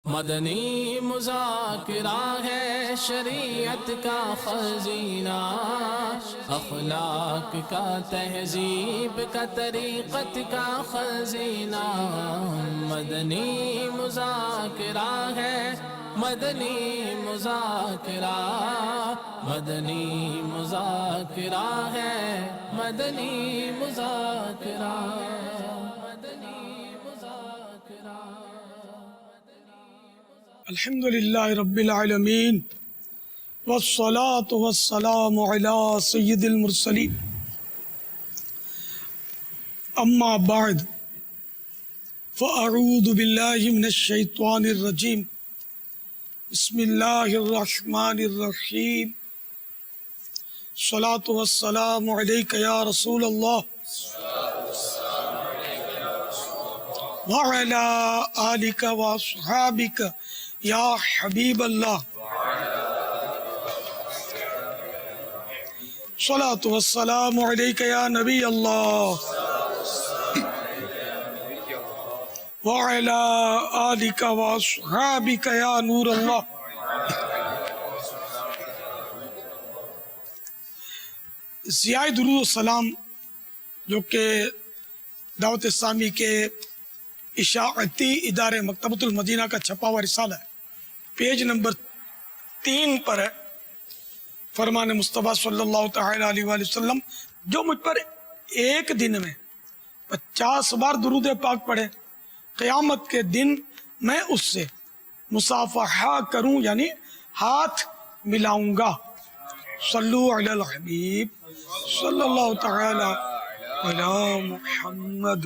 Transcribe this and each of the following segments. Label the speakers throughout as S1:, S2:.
S1: مدنی مذاکرہ ہے شریعت کا خزینہ، اخلاق کا تہذیب کا طریقت کا خزینہ۔ مدنی مذاکرہ ہے، مدنی مذاکرہ، مدنی مذاکرہ ہے، مدنی مذاکرہ، مدنی مذاکرہ۔
S2: الحمدللہ رب العالمین والصلاة والسلام علی سید المرسلین، اما بعد فاعوذ باللہ من الشیطان الرجیم، بسم اللہ الرحمن الرحیم، الصلاة والسلام علیک یا رسول اللہ وعلی آلک واصحابک یا حبیب اللہ، صلاۃ والسلام علیک یا نبی اللہ وعلی آلک واصحابک یا نور اللہ۔ ضیاء درود و سلام جو کہ دعوت اسلامی کے اشاعتی ادارے مکتبۃ المدینہ کا چھپا ہوا رسالہ ہے، پیج نمبر 3 پر ہے۔ فرمان مصطفیٰ صلی اللہ تعالی علیہ وآلہ وسلم جو مجھ پر ایک دن میں 50 بار درود پاک پڑھے، قیامت کے دن میں اس سے مصافحہ کروں، یعنی ہاتھ ملاؤں گا۔ صلو علی الحبیب صلی اللہ تعالی علی محمد۔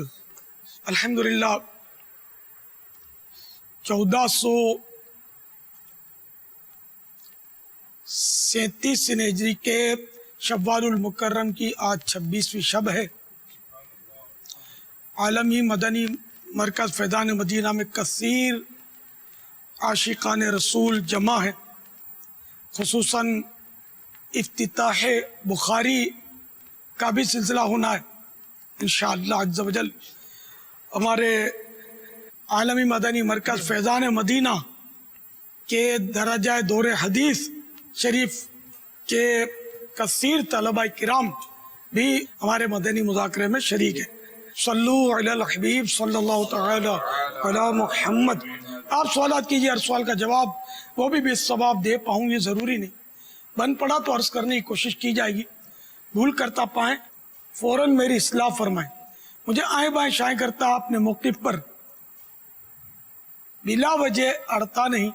S2: الحمدللہ 1437 ہجری کے شوال المکرم کی آج 26ویں شب ہے۔ عالمی مدنی مرکز فیضان مدینہ میں کثیر عاشقان رسول جمع ہیں، خصوصاً افتتاح بخاری کا بھی سلسلہ ہونا ہے انشاءاللہ عز و جل۔ ہمارے عالمی مدنی مرکز فیضان مدینہ کے درجہ دور حدیث شریف کے کثیر طلبہ کرام بھی ہمارے مدنی مذاکرے میں شریک ہیں۔ صلو علی الحبیب صلی اللہ تعالی علی محمد۔ آپ سوالات کیجئے، ہر سوال کا جواب وہ بھی بالثواب دے پاؤں یہ ضروری نہیں، بن پڑا تو عرض کرنے کی کوشش کی جائے گی، بھول کرتا پائیں فوراً میری اصلاح فرمائیں۔ مجھے آئیں بائیں شائیں کرتا اپنے موقف پر بلا وجہ اڑتا نہیں،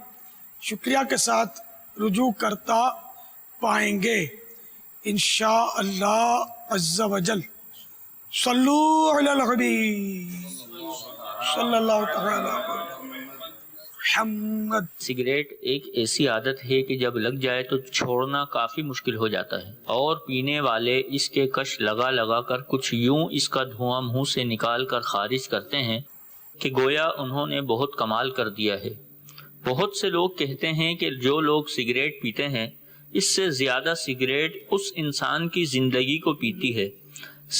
S2: شکریہ کے ساتھ رجوع کرتا پائیں گے انشاءاللہ عز و جل۔ صلو علی الحبیب صلی اللہ تعالی علی محمد۔
S3: سگریٹ ایک ایسی عادت ہے کہ جب لگ جائے تو چھوڑنا کافی مشکل ہو جاتا ہے، اور پینے والے اس کے کش لگا لگا کر کچھ یوں اس کا دھواں منہ سے نکال کر خارج کرتے ہیں کہ گویا انہوں نے بہت کمال کر دیا ہے۔ بہت سے لوگ کہتے ہیں کہ جو لوگ سگریٹ پیتے ہیں اس سے زیادہ سگریٹ اس انسان کی زندگی کو پیتی ہے۔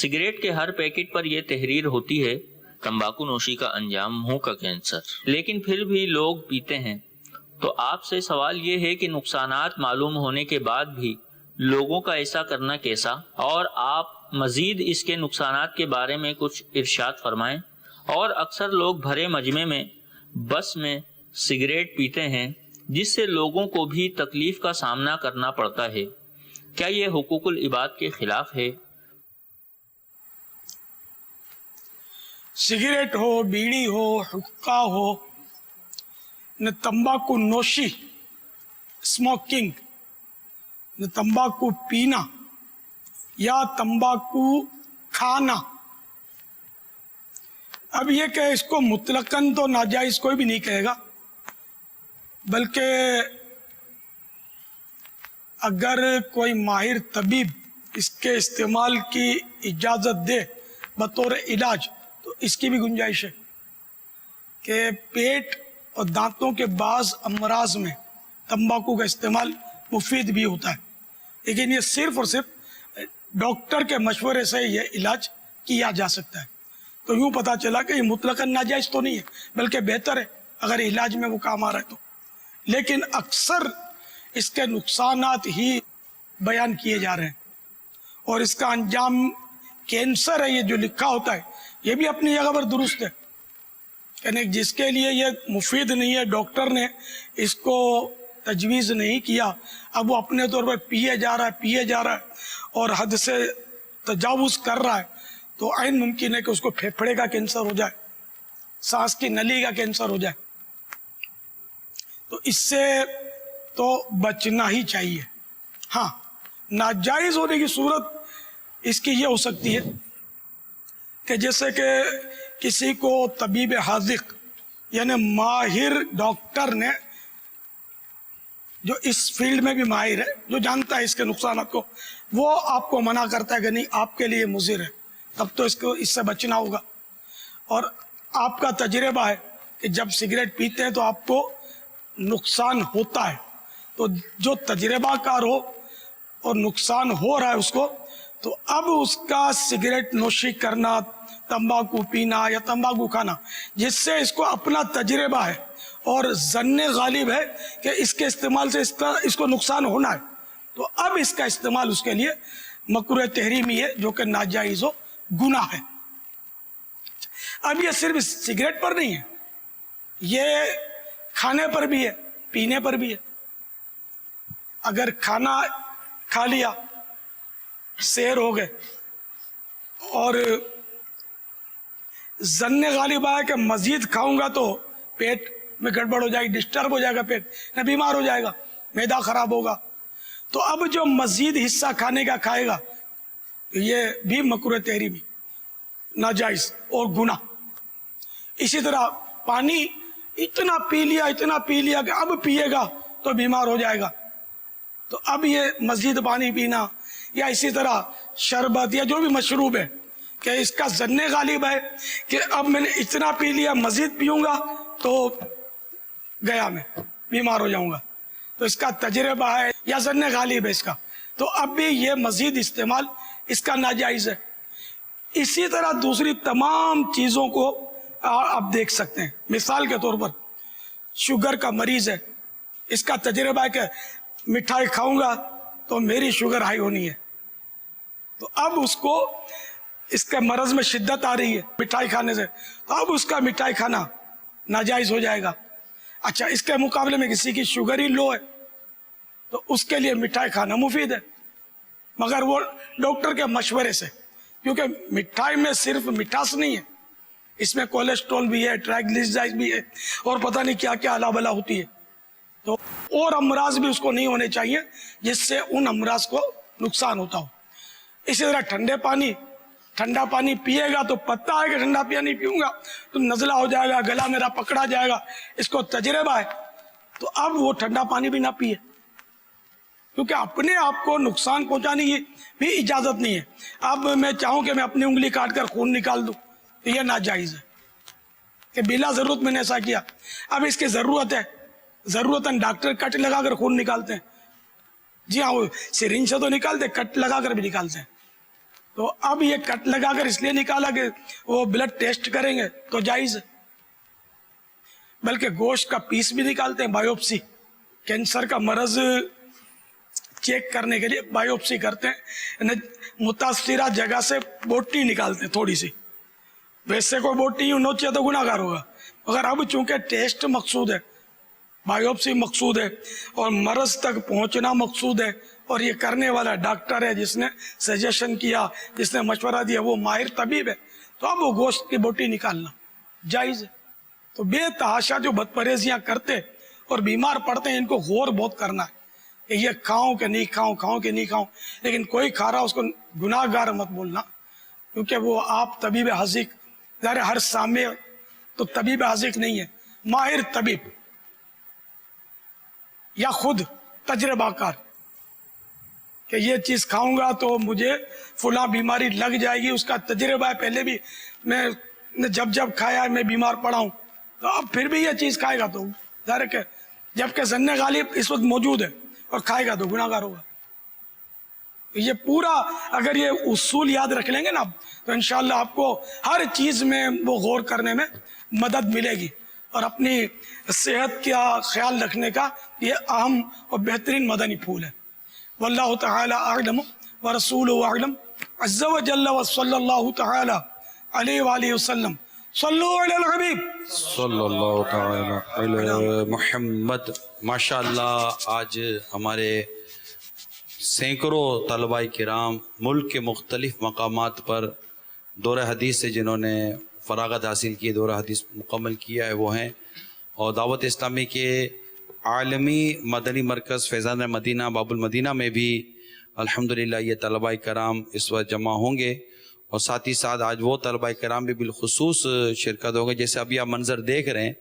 S3: سگریٹ کے ہر پیکٹ پر یہ تحریر ہوتی ہے، تمباکو نوشی کا انجام منہ کا کینسر، لیکن پھر بھی لوگ پیتے ہیں۔ تو آپ سے سوال یہ ہے کہ نقصانات معلوم ہونے کے بعد بھی لوگوں کا ایسا کرنا کیسا، اور آپ مزید اس کے نقصانات کے بارے میں کچھ ارشاد فرمائیں۔ اور اکثر لوگ بھرے مجمع میں بس میں سگریٹ پیتے ہیں جس سے لوگوں کو بھی تکلیف کا سامنا کرنا پڑتا ہے، کیا یہ حقوق العباد کے خلاف ہے؟
S2: سگریٹ ہو، بیڑی ہو، حقہ ہو، نہ تمباکو نوشی اسموکنگ، نہ تمباکو پینا یا تمباکو کھانا، اب یہ کہ اس کو مطلقاً تو ناجائز کوئی بھی نہیں کہے گا، بلکہ اگر کوئی ماہر طبیب اس کے استعمال کی اجازت دے بطور علاج تو اس کی بھی گنجائش ہے کہ پیٹ اور دانتوں کے بعض امراض میں تمباکو کا استعمال مفید بھی ہوتا ہے، لیکن یہ صرف اور صرف ڈاکٹر کے مشورے سے یہ علاج کیا جا سکتا ہے۔ تو یوں پتا چلا کہ یہ مطلقاً ناجائز تو نہیں ہے، بلکہ بہتر ہے اگر علاج میں وہ کام آ رہا ہے تو، لیکن اکثر اس کے نقصانات ہی بیان کیے جا رہے ہیں، اور اس کا انجام کینسر ہے، یہ جو لکھا ہوتا ہے یہ بھی اپنی جگہ پر درست ہے، یعنی جس کے لیے یہ مفید نہیں ہے، ڈاکٹر نے اس کو تجویز نہیں کیا، اب وہ اپنے طور پر پیے جا رہا ہے اور حد سے تجاوز کر رہا ہے، تو عین ممکن ہے کہ اس کو پھیپھڑے کا کینسر ہو جائے، سانس کی نلی کا کینسر ہو جائے، تو اس سے تو بچنا ہی چاہیے۔ ہاں، ناجائز ہونے کی صورت اس کی یہ ہو سکتی ہے کہ جیسے کہ کسی کو طبیب حاذق یعنی ماہر ڈاکٹر نے، جو اس فیلڈ میں بھی ماہر ہے، جو جانتا ہے اس کے نقصانات کو، وہ آپ کو منع کرتا ہے کہ نہیں آپ کے لیے مضر ہے، تب تو اس سے بچنا ہوگا، اور آپ کا تجربہ ہے کہ جب سگریٹ پیتے ہیں تو آپ کو نقصان ہوتا ہے، تو جو تجربہ کار ہو اور نقصان ہو رہا ہے اس کو، تو اب اس کا سگریٹ نوشی کرنا، تمباکو پینا یا تمباکو کھانا، جس سے اس کو اپنا تجربہ ہے اور ظن غالب ہے کہ اس کے استعمال سے اس کو نقصان ہونا ہے، تو اب اس کا استعمال اس کے لیے مکروہ تحریمی ہے، جو کہ ناجائز و گناہ ہے۔ اب یہ صرف سگریٹ پر نہیں ہے، یہ کھانے پر بھی ہے، پینے پر بھی ہے۔ اگر کھانا کھا لیا، سیر ہو گئے، اور ظن غالب آیا کہ مزید کھاؤں گا تو پیٹ میں گڑبڑ ہو جائے گی، ڈسٹرب ہو جائے گا پیٹ، نہ بیمار ہو جائے گا، معدہ خراب ہوگا، تو اب جو مزید حصہ کھانے کا کھائے گا یہ بھی مکروہ تحریمی، ناجائز اور گناہ۔ اسی طرح پانی اتنا پی لیا کہ اب پیے گا تو بیمار ہو جائے گا، تو اب یہ مزید پانی پینا، یا اسی طرح شربت یا جو بھی مشروب ہے کہ اس کا ظن غالب ہے کہ اب میں نے اتنا پی لیا، مزید پیوں گا تو گیا میں بیمار ہو جاؤں گا، تو اس کا تجربہ ہے یا ظن غالب ہے اس کا، تو اب بھی یہ مزید استعمال اس کا ناجائز ہے۔ اسی طرح دوسری تمام چیزوں کو آپ دیکھ سکتے ہیں، مثال کے طور پر شوگر کا مریض ہے، اس کا تجربہ ہے کہ مٹھائی کھاؤں گا تو میری شوگر ہائی ہونی ہے، تو اب اس کو اس کے مرض میں شدت آ رہی ہے مٹھائی کھانے سے، تو اب اس کا مٹھائی کھانا ناجائز ہو جائے گا۔ اچھا، اس کے مقابلے میں کسی کی شوگر ہی لو ہے تو اس کے لیے مٹھائی کھانا مفید ہے، مگر وہ ڈاکٹر کے مشورے سے، کیونکہ مٹھائی میں صرف مٹھاس نہیں ہے، اس میں کولیسٹرول بھی ہے، ٹرائیگلیسیرائڈ بھی ہے، اور پتہ نہیں کیا کیا الا بلا ہوتی ہے، تو اور امراض بھی اس کو نہیں ہونے چاہیے جس سے ان امراض کو نقصان ہوتا ہو۔ اسی طرح ٹھنڈا پانی پیے گا تو پتہ ہے کہ ٹھنڈا پانی پیوں گا تو نزلہ ہو جائے گا، گلا میرا پکڑا جائے گا، اس کو تجربہ ہے، تو اب وہ ٹھنڈا پانی بھی نہ پیے، کیونکہ اپنے آپ کو نقصان پہنچانے کی بھی اجازت نہیں ہے۔ اب میں چاہوں کہ میں اپنی انگلی کاٹ کر خون نکال دوں تو یہ ناجائز ہے کہ بلا ضرورت میں نے ایسا کیا۔ اب اس کی ضرورت ہے، ضرورتاً ڈاکٹر کٹ لگا کر خون نکالتے ہیں، جی ہاں، وہ سرنج سے تو نکالتے، کٹ لگا کر بھی نکالتے ہیں، تو اب یہ کٹ لگا کر اس لیے نکالا کہ وہ بلڈ ٹیسٹ کریں گے تو جائز ہے، بلکہ گوشت کا پیس بھی نکالتے ہیں، بایوپسی، کینسر کا مرض چیک کرنے کے لیے بایوپسی کرتے ہیں، متاثرہ جگہ سے بوٹی نکالتے ہیں تھوڑی سی، ویسے کوئی بوٹی یوں نوچے تو گناہ گار ہوگا، مگر اب چونکہ ٹیسٹ مقصود ہے، بایوپسی مقصود ہے، اور مرض تک پہنچنا مقصود ہے، اور یہ کرنے والا ڈاکٹر ہے جس نے سجیشن کیا، جس نے مشورہ دیا، وہ ماہر طبیب ہے، تو اب وہ گوشت کی بوٹی نکالنا جائز ہے۔ تو بے تحاشا جو بدپرہیزیاں کرتے اور بیمار پڑتے ہیں، ان کو غور بہت کرنا ہے کہ یہ کھاؤں کہ نہیں کھاؤں، کھاؤں کہ نہیں کھاؤں، لیکن کوئی کھا رہا اس کو گناہ گار مت بولنا، کیونکہ وہ آپ طبیب حاذق، ظاہر ہر سامع تو طبیب حاذق نہیں ہے، ماہر طبیب یا خود تجربہ کار، کہ یہ چیز کھاؤں گا تو مجھے فلاں بیماری لگ جائے گی، اس کا تجربہ ہے، پہلے بھی میں جب کھایا ہے میں بیمار پڑا ہوں، تو اب پھر بھی یہ چیز کھائے گا تو ظاہر ہے کہ جبکہ ظن غالب اس وقت موجود ہے اور کھائے گا تو گناہ گار ہوگا۔ یہ پورا اگر یہ اصول یاد رکھ لیں گے نا تو انشاءاللہ آپ کو ہر چیز میں وہ غور کرنے میں مدد ملے گی، اور اپنی صحت کا خیال رکھنے کا یہ اہم اور بہترین مدنی پھول ہے۔ واللہ تعالی اعلم ورسولہ اعلم عز وجل وصلی اللہ تعالی علیہ وآلہ وسلم۔ صلو علی الحبیب
S4: صلی اللہ تعالی علی محمد۔ ماشاءاللہ آج ہمارے سینکڑوں طلباء کرام ملک کے مختلف مقامات پر دورہ حدیث سے جنہوں نے فراغت حاصل کی، دورہ حدیث مکمل کیا ہے، وہ ہیں، اور دعوت اسلامی کے عالمی مدنی مرکز فیضان مدینہ باب المدینہ میں بھی الحمدللہ یہ طلباء کرام اس وقت جمع ہوں گے، اور ساتھ ہی ساتھ آج وہ طلباء کرام بھی بالخصوص شرکت ہوں گے۔ جیسے ابھی آپ منظر دیکھ رہے ہیں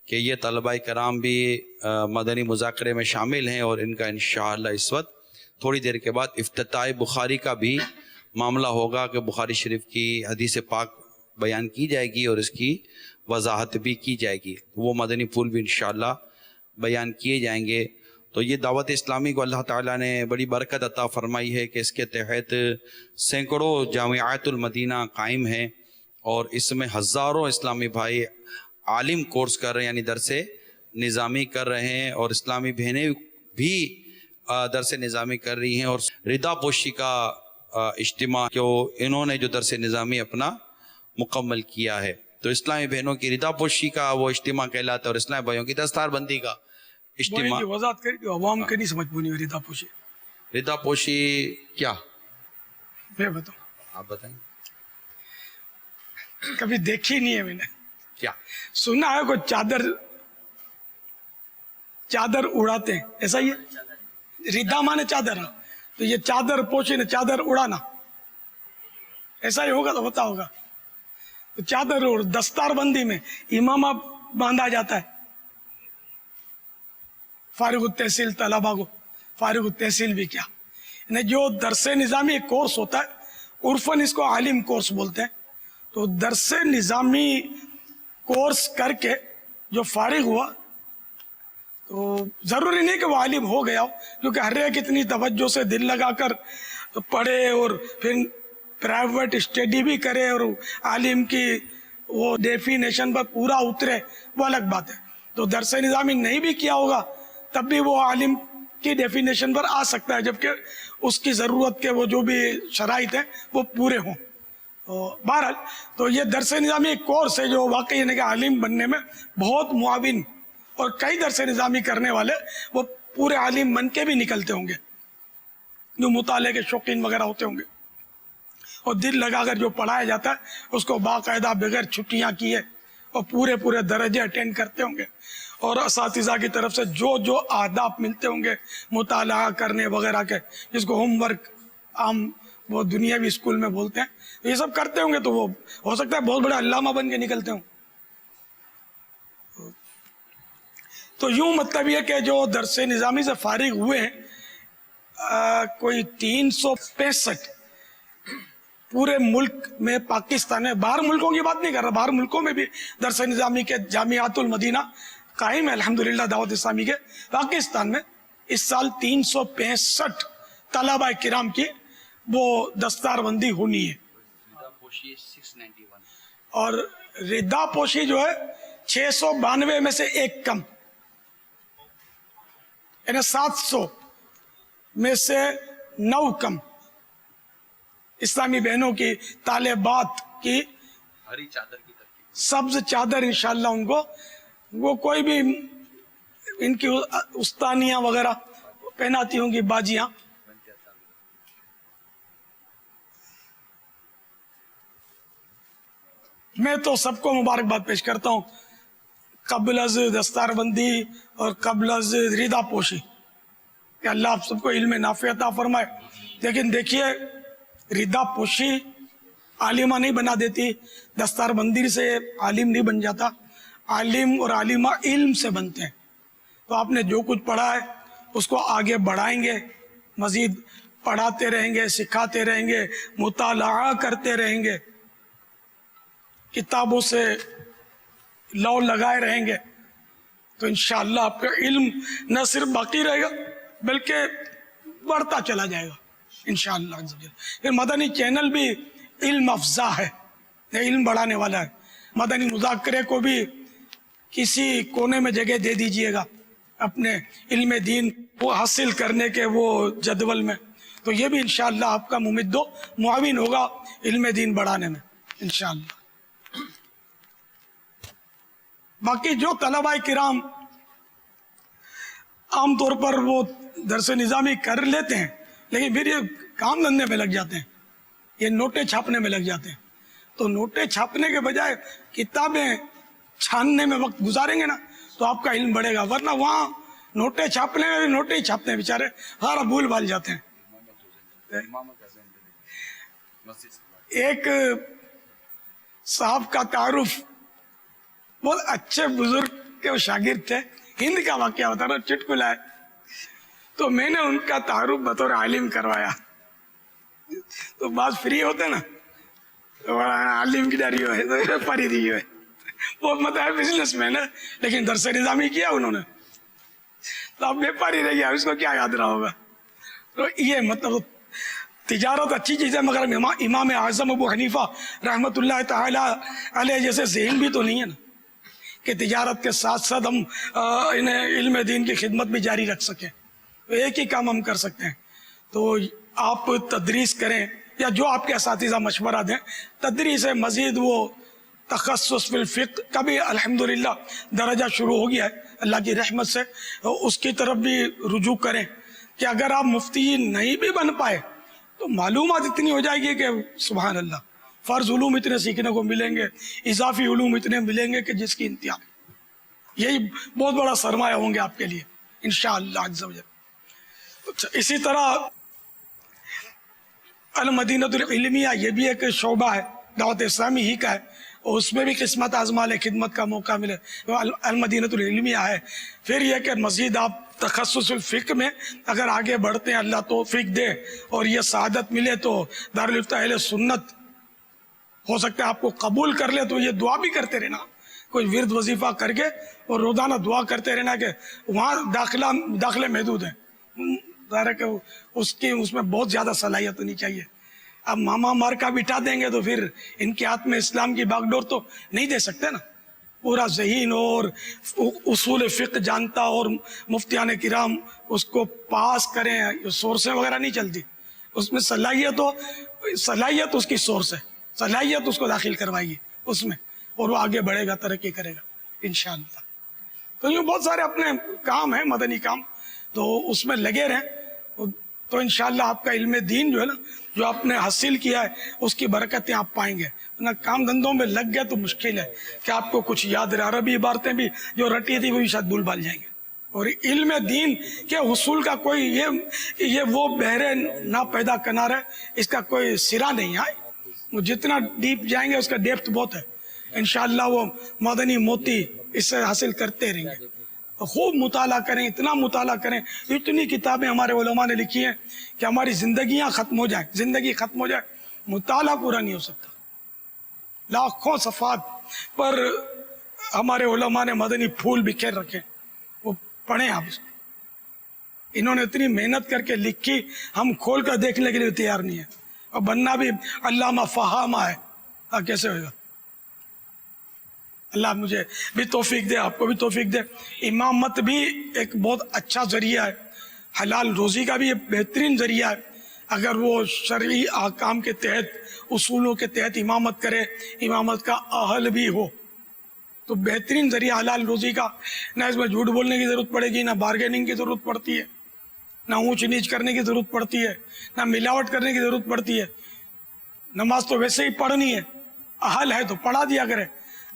S4: کہ یہ طلباء کرام بھی مدنی مذاکرے میں شامل ہیں، اور ان کا انشاءاللہ اس وقت تھوڑی دیر کے بعد افتتاح بخاری کا بھی معاملہ ہوگا کہ بخاری شریف کی حدیث پاک بیان کی جائے گی اور اس کی وضاحت بھی کی جائے گی، وہ مدنی پھول بھی انشاءاللہ بیان کیے جائیں گے۔ تو یہ دعوت اسلامی کو اللہ تعالیٰ نے بڑی برکت عطا فرمائی ہے کہ اس کے تحت سینکڑوں جامعات المدینہ قائم ہیں، اور اس میں ہزاروں اسلامی بھائی عالم کورس کر رہے ہیں، یعنی درس نظامی کر رہے ہیں، اور اسلامی بہنیں بھی درس نظامی کر رہی ہیں، اور ردا پوشی کا اجتماع جو انہوں نے جو درس نظامی اپنا مکمل کیا ہے، تو اسلامی بہنوں کی ردا پوشی کا وہ اجتماع کہلاتا ہے، اور اسلامی بھائیوں کی دستار بندی کا اجتماع۔
S2: وضاحت کری کہ عوام کے نہیں سمجھ پونی ہوئی ردا پوشی۔
S4: ردا پوشی کیا؟
S2: میں بتاؤں،
S4: آپ بتائیں۔
S2: کبھی دیکھی نہیں ہے میں نے،
S4: کیا
S2: سنا ہے کوئی چادر اڑاتے ہیں، ایسا ہی ہے؟ ردا مانے چادر، تو یہ چادر پوشی نے چادر اڑانا، ایسا ہی ہوگا تو ہوتا ہوگا۔ تو چادر اور دستار بندی میں امامہ باندھا جاتا ہے فارغ التحصیل طلبہ کو، فارغ التحصیل بھی کیا، یعنی جو درس نظامی ایک کورس ہوتا ہے، عرفاً اس کو عالم کورس بولتے ہیں، تو درس نظامی کورس کر کے جو فارغ ہوا تو ضروری نہیں کہ وہ عالم ہو گیا ہو، کیونکہ ہر ایک اتنی توجہ سے دل لگا کر پڑھے اور پھر پرائیویٹ اسٹڈی بھی کرے اور عالم کی وہ ڈیفینیشن پر پورا اترے، وہ الگ بات ہے۔ تو درس نظامی نہیں بھی کیا ہوگا تب بھی وہ عالم کی ڈیفینیشن پر آ سکتا ہے، جبکہ اس کی ضرورت کے وہ جو بھی شرائط ہیں وہ پورے ہوں۔ بہرحال تو یہ درس نظامی ایک کورس ہے جو واقعی یعنی کہ عالم بننے میں بہت معاون، اور کئی درس نظامی کرنے والے وہ پورے عالم بن کے بھی نکلتے ہوں گے، جو مطالعے کے شوقین وغیرہ ہوتے ہوں گے، اور دل لگا کر جو پڑھایا جاتا ہے اس کو باقاعدہ بغیر چھٹیاں کیے اور پورے درجے اٹینڈ کرتے ہوں گے، اور اساتذہ کی طرف سے جو آداب ملتے ہوں گے مطالعہ کرنے وغیرہ کے، جس کو ہوم ورک عام وہ دنیاوی اسکول میں بولتے ہیں، یہ سب کرتے ہوں گے، تو وہ ہو سکتا ہے بہت بڑے علامہ بن کے نکلتے ہوں۔ تو یوں مطلب یہ کہ جو درس نظامی سے فارغ ہوئے ہیں کوئی 365 پورے ملک میں، پاکستان میں، باہر ملکوں کی بات نہیں کر رہا، باہر ملکوں میں بھی درس نظامی کے جامعات المدینہ قائم ہے الحمدللہ دعوت اسلامی کے۔ پاکستان میں اس سال 365 طلباء کرام کی وہ دستار بندی ہونی ہے، اور ردا پوشی جو ہے 692 میں سے ایک کم، یعنی 700 میں سے 9 کم اسلامی بہنوں کی طالبات کی سبز چادر انشاءاللہ ان کو، وہ کوئی بھی ان کی استانیاں وغیرہ پہناتی ہوں گی، باجیاں۔ میں تو سب کو مبارکباد پیش کرتا ہوں قبل از دستار بندی اور قبل از ردا پوشی، کہ اللہ آپ سب کو علم نافع عطا فرمائے۔ لیکن دیکھیے ردا پوشی عالمہ نہیں بنا دیتی، دستار بندی سے عالم نہیں بن جاتا، عالم اور عالمہ علم سے بنتے ہیں۔ تو آپ نے جو کچھ پڑھا ہے اس کو آگے بڑھائیں گے، مزید پڑھاتے رہیں گے، سکھاتے رہیں گے، مطالعہ کرتے رہیں گے، کتابوں سے لو لگائے رہیں گے، تو انشاءاللہ آپ کا علم نہ صرف باقی رہے گا بلکہ بڑھتا چلا جائے گا انشاءاللہ۔ پھر مدنی چینل بھی علم افزا ہے، علم بڑھانے والا ہے۔ مدنی مذاکرے کو بھی کسی کونے میں جگہ دے دیجئے گا اپنے علم دین وہ حاصل کرنے کے وہ جدول میں، تو یہ بھی انشاءاللہ آپ کا ممد و معاون ہوگا علم دین بڑھانے میں انشاءاللہ۔ باقی جو طلباء کرام عام طور پر وہ درس نظامی کر لیتے ہیں لیکن پھر یہ کام دھندے میں لگ جاتے ہیں، یہ نوٹیں چھاپنے میں لگ جاتے ہیں، تو نوٹیں چھاپنے کے بجائے کتابیں چھاننے میں وقت گزاریں گے نا تو آپ کا علم بڑھے گا، ورنہ وہاں نوٹیں چھاپنے میں نوٹیں ہی چھاپتے ہیں بیچارے، سارا بھول بھال جاتے ہیں۔ ایک صاحب کا تعارف، بہت اچھے بزرگ کے وہ شاگرد تھے، ہند کا واقعہ ہوتا ہے، چٹکلا ہے، تو میں نے ان کا تعارف بطور عالم کروایا، تو بعض فری ہوتے نا تو عالم کی ڈاری ہوئے پاری دی ہوئے، وہ مطلب بزنس مین ہے لیکن درس نظامی کیا انہوں نے، تو اب بیپاری رہ گیا، اس کو کیا یاد رہا ہوگا۔ تو یہ مطلب تجارت اچھی چیز ہے، مگر امام اعظم ابو حنیفہ رحمۃ اللہ تعالی علیہ جیسے ذہن بھی تو نہیں ہے نا کہ تجارت کے ساتھ ساتھ ہم انہیں علم دین کی خدمت بھی جاری رکھ سکیں، ایک ہی کام ہم کر سکتے ہیں۔ تو آپ تدریس کریں یا جو آپ کے اساتذہ مشورہ دیں، تدریس ہے، مزید وہ تخصص فی الفقہ کا بھی الحمدللہ درجہ شروع ہو گیا ہے اللہ کی رحمت سے، اس کی طرف بھی رجوع کریں کہ اگر آپ مفتی نہیں بھی بن پائے تو معلومات اتنی ہو جائے گی کہ سبحان اللہ، فرض علوم اتنے سیکھنے کو ملیں گے، اضافی علوم اتنے ملیں گے کہ جس کی انتہا، یہی بہت بڑا سرمایہ ہوں گے آپ کے لیے انشاءاللہ عز و جل۔ اسی طرح المدینہ العلمیہ یہ بھی ایک شعبہ ہے، دعوت اسلامی ہی کا ہے، اور اس میں بھی قسمت آزما لے، خدمت کا موقع ملے، المدینہ العلمیہ ہے۔ پھر یہ کہ مزید آپ تخصص الفقہ میں اگر آگے بڑھتے ہیں، اللہ توفیق دے اور یہ سعادت ملے تو دارالفتہ اہل سنت ہو سکتا ہے آپ کو قبول کر لے، تو یہ دعا بھی کرتے رہنا، کوئی ورد وظیفہ کر کے اور روزانہ دعا کرتے رہنا کہ وہاں داخلے محدود ہیں، ظاہر ہے کہ اس میں بہت زیادہ صلاحیت ہونی چاہیے۔ اب ماما مار کا بٹھا دیں گے تو پھر ان کے ہاتھ میں اسلام کی باغ ڈور تو نہیں دے سکتے نا، پورا ذہین اور اصول فقہ جانتا اور مفتیان کرام اس کو پاس کریں، سورسیں وغیرہ نہیں چلتی، اس میں صلاحیت ہو، صلاحیت اس کی سورس ہے، صلاحیت اس کو داخل کروائیے اس میں، اور وہ آگے بڑھے گا، ترقی کرے گا انشاءاللہ۔ تو یہ بہت سارے اپنے کام ہیں، مدنی کام، تو اس میں لگے رہیں تو انشاءاللہ آپ کا علم دین جو ہے نا، جو آپ نے حاصل کیا ہے اس کی برکتیں آپ پائیں گے، ورنہ کام دھندوں میں لگ گئے تو مشکل ہے کہ آپ کو کچھ یاد رہے، عربی عبارتیں بھی جو رٹی تھی وہ بھی شاید بھول بھال جائیں گے، اور علم دین کے حصول کا کوئی یہ وہ بحر نہ پیدا کنار ہے، اس کا کوئی سرا نہیں ہے، وہ جتنا ڈیپ جائیں گے اس کا ڈیپتھ بہت ہے، انشاءاللہ وہ مدنی موتی اس سے حاصل کرتے رہیں گے۔ خوب مطالعہ کریں، اتنا مطالعہ کریں، اتنی کتابیں ہمارے علماء نے لکھی ہیں کہ ہماری زندگیاں ختم ہو جائیں، زندگی ختم ہو جائے، مطالعہ پورا نہیں ہو سکتا، لاکھوں صفحات پر ہمارے علماء نے مدنی پھول بکھیر رکھے، وہ پڑھیں آپ اس کو، انہوں نے اتنی محنت کر کے لکھی، ہم کھول کر دیکھنے کے لیے تیار نہیں ہے، اور بننا بھی علامہ فہامہ ہے، کیسے ہوگا؟ اللہ مجھے بھی توفیق دے، آپ کو بھی توفیق دے۔ امامت بھی ایک بہت اچھا ذریعہ ہے، حلال روزی کا بھی ایک بہترین ذریعہ ہے، اگر وہ شرعی احکام کے تحت، اصولوں کے تحت امامت کرے، امامت کا اہل بھی ہو، تو بہترین ذریعہ حلال روزی کا، نہ اس میں جھوٹ بولنے کی ضرورت پڑے گی، نہ بارگیننگ کی ضرورت پڑتی ہے، نہ اونچ نیچ کرنے کی ضرورت پڑتی ہے، نہ ملاوٹ کرنے کی ضرورت پڑتی ہے، نماز تو ویسے ہی پڑھنی ہے، اہل ہے تو پڑھا دیا کرے،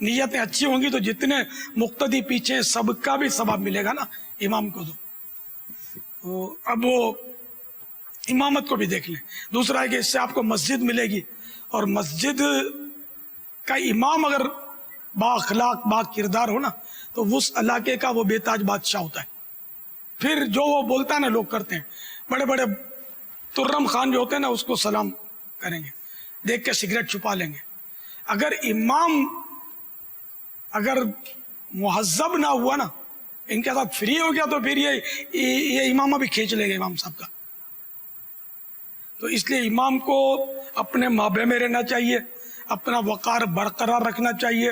S2: نیتیں اچھی ہوں گی تو جتنے مقتدی پیچھے سب کا بھی ثواب ملے گا نا، امام کو دو۔ اب وہ امامت کو بھی دیکھ لیں۔ دوسرا ہے کہ اس سے آپ کو مسجد ملے گی، اور مسجد کا امام اگر با اخلاق با کردار ہو نا تو اس علاقے کا وہ بے تاج بادشاہ ہوتا ہے، پھر جو وہ بولتا ہے نا لوگ کرتے ہیں، بڑے بڑے ترم خان جو ہوتے ہیں نا اس کو سلام کریں گے، دیکھ کے سگریٹ چھپا لیں گے۔ اگر امام اگر مہذب نہ ہوا نا، ان کے ساتھ فری ہو گیا تو پھر یہ امامہ بھی کھینچ لے گا امام صاحب کا۔ تو اس لیے امام کو اپنے مابے میں رہنا چاہیے، اپنا وقار برقرار رکھنا چاہیے،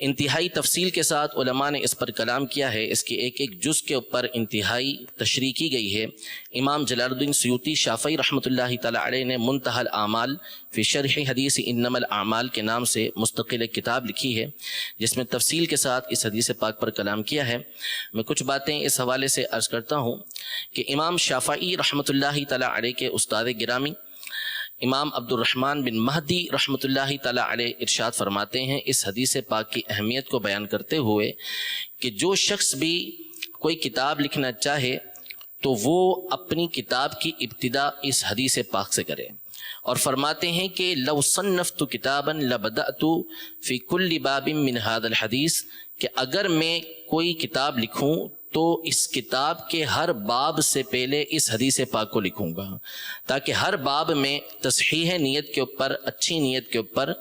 S5: انتہائی تفصیل کے ساتھ علماء نے اس پر کلام کیا ہے، اس کے ایک ایک جز کے اوپر انتہائی تشریح کی گئی ہے۔ امام جلال الدین سیوطی شافعی رحمۃ اللہ تعالی علیہ نے منتہی الاعمال فی شرح حدیث انما الاعمال کے نام سے مستقل ایک کتاب لکھی ہے، جس میں تفصیل کے ساتھ اس حدیث پاک پر کلام کیا ہے۔ میں کچھ باتیں اس حوالے سے عرض کرتا ہوں کہ امام شافعی رحمۃ اللہ تعالی علیہ کے استاد گرامی امام عبد الرحمن بن مہدی رحمۃ اللہ تعالی علیہ ارشاد فرماتے ہیں اس حدیث پاک کی اہمیت کو بیان کرتے ہوئے کہ جو شخص بھی کوئی کتاب لکھنا چاہے تو وہ اپنی کتاب کی ابتدا اس حدیث پاک سے کرے، اور فرماتے ہیں کہ لو صنفت کتابا لبدأت فی کل باب من هذا الحدیث، کہ اگر میں کوئی کتاب لکھوں تو اس کتاب کے ہر باب سے پہلے اس حدیث پاک کو لکھوں گا، تاکہ ہر باب میں تصحیح نیت کے اوپر، اچھی نیت کے اوپر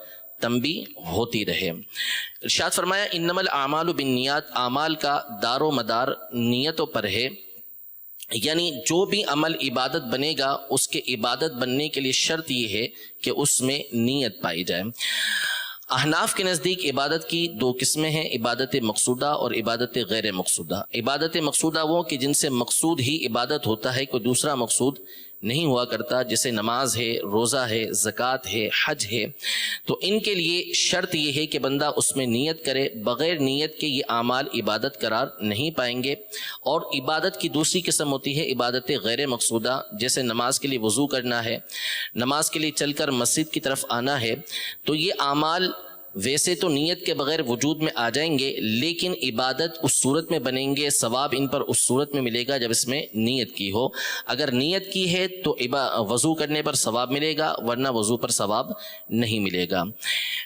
S5: تنبیہ ہوتی رہے۔ ارشاد فرمایا انما الاعمال بالنیات، اعمال کا دار و مدار نیتوں پر ہے، یعنی جو بھی عمل عبادت بنے گا اس کے عبادت بننے کے لیے شرط یہ ہے کہ اس میں نیت پائی جائے۔ احناف کے نزدیک عبادت کی دو قسمیں ہیں، عبادت مقصودہ اور عبادت غیر مقصودہ۔ عبادت مقصودہ وہ کہ جن سے مقصود ہی عبادت ہوتا ہے، کوئی دوسرا مقصود نہیں ہوا کرتا، جیسے نماز ہے، روزہ ہے، زکوٰۃ ہے، حج ہے، تو ان کے لیے شرط یہ ہے کہ بندہ اس میں نیت کرے، بغیر نیت کے یہ اعمال عبادت قرار نہیں پائیں گے۔ اور عبادت کی دوسری قسم ہوتی ہے عبادت غیر مقصودہ، جیسے نماز کے لیے وضو کرنا ہے، نماز کے لیے چل کر مسجد کی طرف آنا ہے، تو یہ اعمال ویسے تو نیت کے بغیر وجود میں آ جائیں گے، لیکن عبادت اس صورت میں بنیں گے، ثواب ان پر اس صورت میں ملے گا جب اس میں نیت کی ہو۔ اگر نیت کی ہے تو وضو کرنے پر ثواب ملے گا، ورنہ وضو پر ثواب نہیں ملے گا۔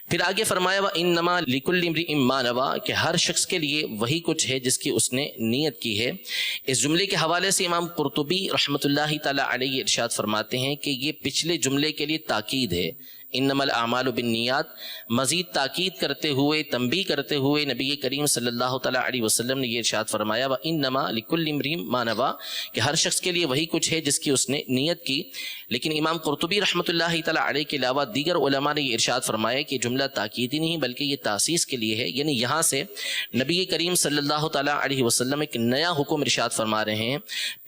S5: پھر آگے فرمایا وَإِنَّمَا لِكُلِّ امْرِئٍ مَّا نَوَىٰ، کہ ہر شخص کے لیے وہی کچھ ہے جس کی اس نے نیت کی ہے۔ اس جملے کے حوالے سے امام قرطبی رحمۃ اللہ تعالی علیہ ارشاد فرماتے ہیں کہ یہ پچھلے جملے کے لیے تاکید ہے، انما الاعمال بالنیات، مزید تاکید کرتے ہوئے، تنبیہ کرتے ہوئے نبی کریم صلی اللہ تعالیٰ علیہ وسلم نے یہ ارشاد فرمایا وَإِنَّمَا لِكُلِّ امْرِئٍ مَّا نَوَىٰ، کہ ہر شخص کے لیے وہی کچھ ہے جس کی اس نے نیت کی۔ لیکن امام قرطبی رحمۃ اللہ تعالیٰ علیہ کے علاوہ دیگر علماء نے یہ ارشاد فرمایا کہ جملہ تاکیدی نہیں بلکہ یہ تاسیس کے لیے ہے، یعنی یہاں سے نبی کریم صلی اللہ تعالیٰ علیہ وسلم ایک نیا حکم ارشاد فرما رہے ہیں۔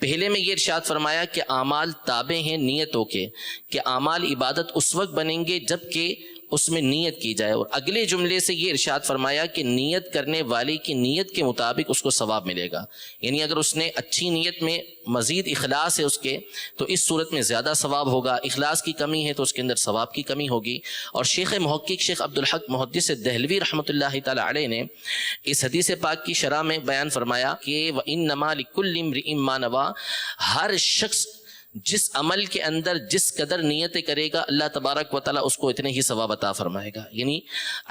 S5: پہلے میں یہ ارشاد فرمایا کہ اعمال تابع ہیں نیتوں کے، کہ اعمال عبادت اس وقت بنیں گے جب کہ اس میں نیت کی جائے، اور اگلے جملے سے یہ ارشاد فرمایا کہ نیت کرنے والے کی نیت کے مطابق اس کو ثواب ملے گا، یعنی اگر اس نے اچھی نیت میں مزید اخلاص ہے اس کے تو اس صورت میں زیادہ ثواب ہوگا، اخلاص کی کمی ہے تو اس کے اندر ثواب کی کمی ہوگی۔ اور شیخ محقق شیخ عبدالحق محدث دہلوی رحمۃ اللہ تعالی علیہ نے اس حدیث پاک کی شرح میں بیان فرمایا کہ وَإِنَّمَا لِكُلِّ امْرِئٍ مَّا نَوَىٰ، ہر شخص جس عمل کے اندر جس قدر نیتیں کرے گا اللہ تبارک و تعالیٰ اس کو اتنے ہی ثواب عطا فرمائے گا۔ یعنی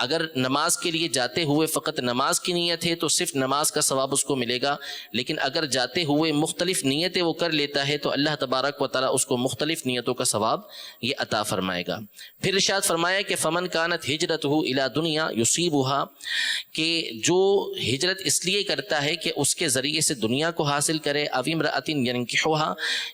S5: اگر نماز کے لیے جاتے ہوئے فقط نماز کی نیت ہے تو صرف نماز کا ثواب اس کو ملے گا، لیکن اگر جاتے ہوئے مختلف نیتیں وہ کر لیتا ہے تو اللہ تبارک و تعالیٰ اس کو مختلف نیتوں کا ثواب یہ عطا فرمائے گا۔ پھر ارشاد فرمایا کہ فمن کانت ہجرتہ الی دنیا یصیبھا، کہ جو ہجرت اس لیے کرتا ہے کہ اس کے ذریعے سے دنیا کو حاصل کرے، او امرأۃ ینکحھا،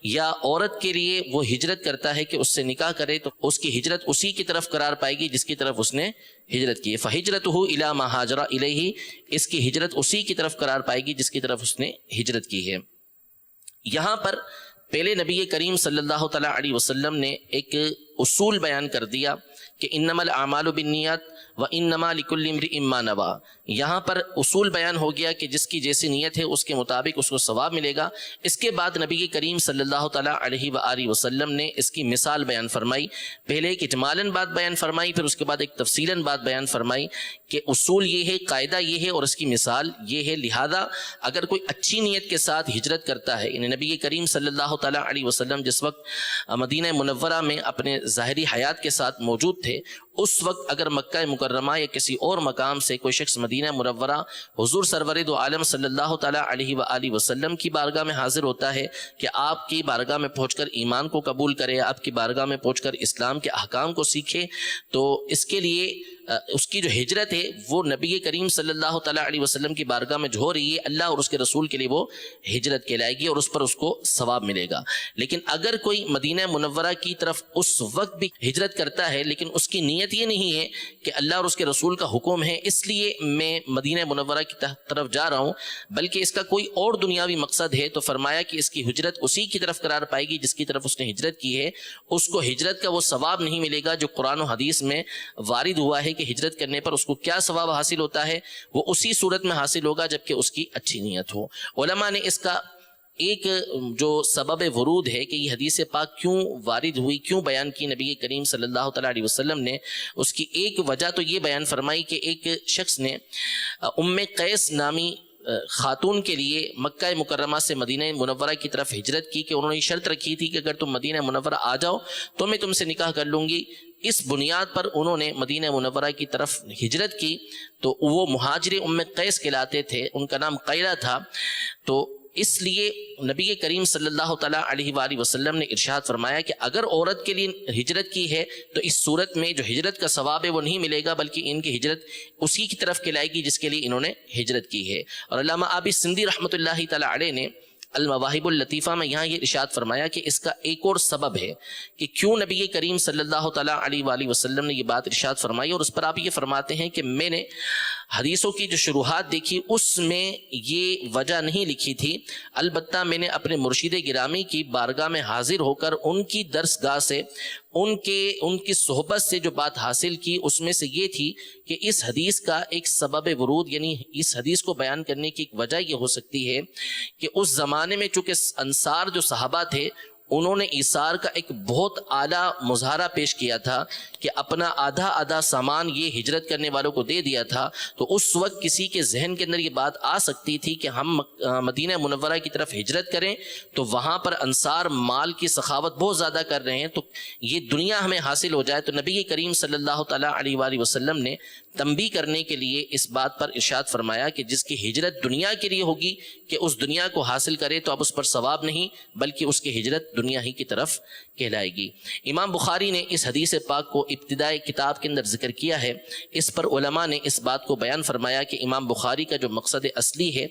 S5: یا عورت کے لیے وہ ہجرت کرتا ہے کہ اس سے نکاح کرے تو اس کی ہجرت اسی کی طرف قرار پائے گی جس کی طرف اس نے ہجرت کی ہے۔ فہجرتہ الی ما ہاجر الیہ، اس کی ہجرت اسی کی طرف قرار پائے گی جس کی طرف اس نے ہجرت کی ہے۔ یہاں پر پہلے نبی کریم صلی اللہ تعالیٰ علیہ وسلم نے ایک اصول بیان کر دیا کہ انما الاعمال بالنیات وانما لکل امرئ ما نویٰ، یہاں پر اصول بیان ہو گیا کہ جس کی جیسی نیت ہے اس کے مطابق اس کو ثواب ملے گا۔ اس کے بعد نبی کریم صلی اللہ تعالیٰ علیہ وآلہ وسلم نے اس کی مثال بیان فرمائی، پہلے ایک اجمالاً بات بیان فرمائی، پھر اس کے بعد ایک تفصیلاً بات بیان فرمائی کہ اصول یہ ہے، قاعدہ یہ ہے اور اس کی مثال یہ ہے۔ لہذا اگر کوئی اچھی نیت کے ساتھ ہجرت کرتا ہے، یعنی نبی کریم صلی اللہ تعالیٰ علیہ وسلم جس وقت مدینہ منورہ میں اپنے ظاہری حیات کے ساتھ موجود تھے، اس وقت اگر مکہ مکرمہ یا کسی اور مقام سے کوئی شخص مدینہ منورہ حضور سرور دو عالم صلی اللہ تعالیٰ علیہ وآلہ وسلم کی بارگاہ میں حاضر ہوتا ہے کہ آپ کی بارگاہ میں پہنچ کر ایمان کو قبول کرے، آپ کی بارگاہ میں پہنچ کر اسلام کے احکام کو سیکھے، تو اس کے لیے اس کی جو ہجرت ہے وہ نبی کریم صلی اللہ تعالیٰ علیہ وسلم کی بارگاہ میں جو ہو رہی ہے، اللہ اور اس کے رسول کے لیے وہ ہجرت کہلائے گی اور اس پر اس کو ثواب ملے گا۔ لیکن اگر کوئی مدینہ منورہ کی طرف اس وقت بھی ہجرت کرتا ہے لیکن اس کی نیت نیت یہ نہیں ہے کہ اللہ اور اس کے رسول کا حکم ہے اس لیے میں مدینہ منورہ کی طرف جا رہا ہوں، بلکہ اس کا کوئی اور دنیاوی مقصد ہے، تو فرمایا کہ اس کی ہجرت اسی کی طرف قرار پائے گی جس کی طرف اس نے ہجرت کی ہے. اس کو ہجرت کا وہ ثواب نہیں ملے گا جو قرآن و حدیث میں وارد ہوا ہے کہ ہجرت کرنے پر اس کو کیا ثواب حاصل ہوتا ہے، وہ اسی صورت میں حاصل ہوگا جبکہ اس کی اچھی نیت ہو. علماء نے اس کا ایک جو سبب ورود ہے کہ یہ حدیث پاک کیوں وارد ہوئی، کیوں بیان کی نبی کریم صلی اللہ تعالیٰ علیہ وسلم نے، اس کی ایک وجہ تو یہ بیان فرمائی کہ ایک شخص نے ام قیس نامی خاتون کے لیے مکہ مکرمہ سے مدینہ منورہ کی طرف ہجرت کی، کہ انہوں نے شرط رکھی تھی کہ اگر تم مدینہ منورہ آ جاؤ تو میں تم سے نکاح کر لوں گی. اس بنیاد پر انہوں نے مدینہ منورہ کی طرف ہجرت کی. تو وہ مہاجر ام قیس کہلاتے تھے، ان کا نام قیلہ تھا. تو اس لیے نبی کریم صلی اللہ تعالیٰ علیہ وآلہ وسلم نے ارشاد فرمایا کہ اگر عورت کے لیے ہجرت کی ہے تو اس صورت میں جو ہجرت کا ثواب ہے وہ نہیں ملے گا، بلکہ ان کی ہجرت اسی کی طرف کہلائے گی جس کے لیے انہوں نے ہجرت کی ہے. اور علامہ آبی سندھی رحمۃ اللہ تعالیٰ علیہ نے المواہب اللطیفہ میں یہاں یہ ارشاد فرمایا کہ اس کا ایک اور سبب ہے کہ کیوں نبی کریم صلی اللہ تعالیٰ علیہ وآلہ وسلم نے یہ بات ارشاد فرمائی. اور اس پر آپ یہ فرماتے ہیں کہ میں نے حدیثوں کی جو شروحات دیکھی اس میں یہ وجہ نہیں لکھی تھی، البتہ میں نے اپنے مرشد گرامی کی بارگاہ میں حاضر ہو کر ان کی درس گاہ سے ان کی صحبت سے جو بات حاصل کی اس میں سے یہ تھی کہ اس حدیث کا ایک سبب ورود، یعنی اس حدیث کو بیان کرنے کی ایک وجہ یہ ہو سکتی ہے کہ اس زمانے میں چونکہ انصار جو صحابہ تھے انہوں نے ایثار کا ایک بہت اعلیٰ مظاہرہ پیش کیا تھا کہ اپنا آدھا سامان یہ ہجرت کرنے والوں کو دے دیا تھا. تو اس وقت کسی کے ذہن کے اندر یہ بات آ سکتی تھی کہ ہم مدینہ منورہ کی طرف ہجرت کریں تو وہاں پر انصار مال کی سخاوت بہت زیادہ کر رہے ہیں، تو یہ دنیا ہمیں حاصل ہو جائے. تو نبی کریم صلی اللہ تعالیٰ علیہ وآلہ وسلم نے تنبیہ کرنے کے لیے اس بات پر ارشاد فرمایا کہ جس کی ہجرت دنیا کے لیے ہوگی کہ اس دنیا کو حاصل کرے تو اب اس پر ثواب نہیں بلکہ اس کی ہجرت دنیا ہی کی طرف کہلائے گی. امام بخاری نے اس حدیث پاک کو ابتدائی کتاب کے اندر ذکر کیا ہے. اس پر علماء نے اس بات کو بیان فرمایا کہ امام بخاری کا جو مقصد اصلی ہے